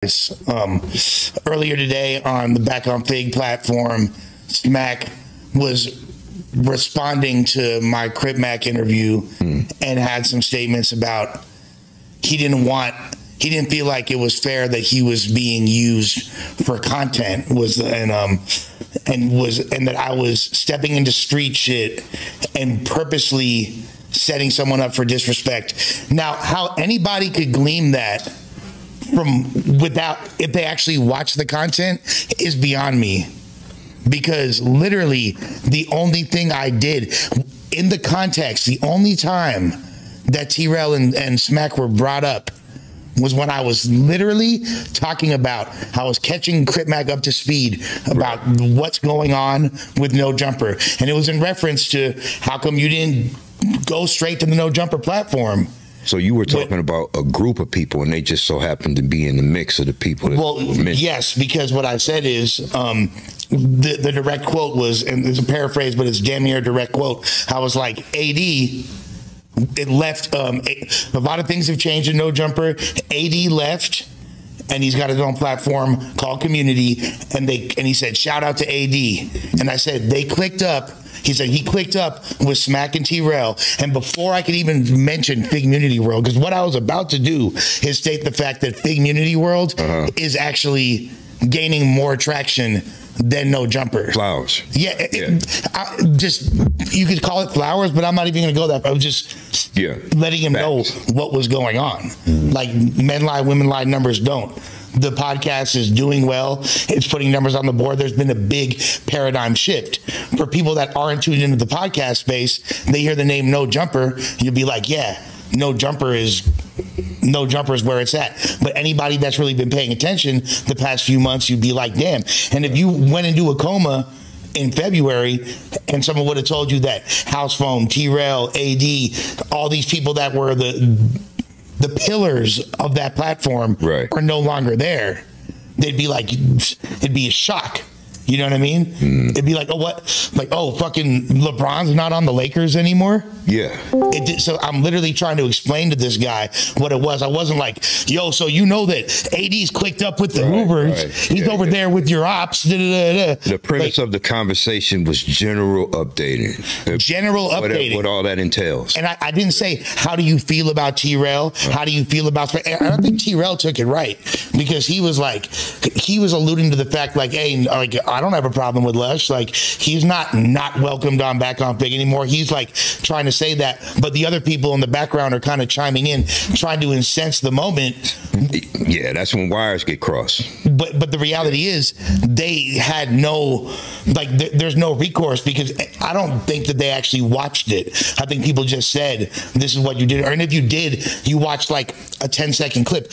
Earlier today on the Back on Fig platform, Smacc was responding to my Crip Mac interview and had some statements about he didn't feel like it was fair that he was being used for content and that I was stepping into street shit and purposely setting someone up for disrespect. Now, how anybody could glean that if they actually watch the content is beyond me, because literally the only thing I did in the context, the only time that T-Rail and Smacc were brought up was when I was literally talking about how I was catching Crip Mac up to speed about what's going on with No Jumper, and it was in reference to how come you didn't go straight to the No Jumper platform. So you were talking about a group of people, and they just so happened to be in the mix of the people. Yes, because what I said is the direct quote was, and it's a paraphrase, but it's damn near a direct quote. I was like, AD, it left. A lot of things have changed in No Jumper. AD left, and he's got his own platform called Community, and he said, shout out to AD. And I said, they clicked up. He said he clicked up with Smacc and T-Rail, and before I could even mention Fig Community World, because what I was about to do is state the fact that Fig Community World is actually gaining more traction than No Jumper. Flowers. Yeah. You could call it flowers, but I'm not even going to go that far. I was just letting him know what was going on. Like, men lie, women lie, numbers don't. The podcast is doing well. It's putting numbers on the board. There's been a big paradigm shift. For people that aren't tuned into the podcast space, they hear the name No Jumper, you'll be like, yeah, No Jumper is where it's at. But anybody that's really been paying attention the past few months, you'd be like, damn. And if you went into a coma in February and someone would have told you that House Phone, T-Rail, AD, all these people that were the pillars of that platform are no longer there, they'd be like, it'd be a shock. You know what I mean? It'd be like, oh, what? Like, oh, fucking LeBron's not on the Lakers anymore? Yeah. So I'm literally trying to explain to this guy what it was. I wasn't like, yo, so you know that AD's clicked up with the Ubers. He's over there with your ops. The premise of the conversation was general updating. General updating. What all that entails. And I didn't say, how do you feel about T-Rail? How do you feel about... I don't think T-Rail took it right, because he was like, he was alluding to the fact like, hey, like, I don't have a problem with Lush. Like, he's not welcomed on Back on Fig anymore. He's like trying to say that, but the other people in the background are kind of chiming in, trying to incense the moment. Yeah, that's when wires get crossed. But the reality is they had no, like, there's no recourse, because I don't think that they actually watched it. I think people just said, this is what you did. Or if you did, you watched like a 10-second clip.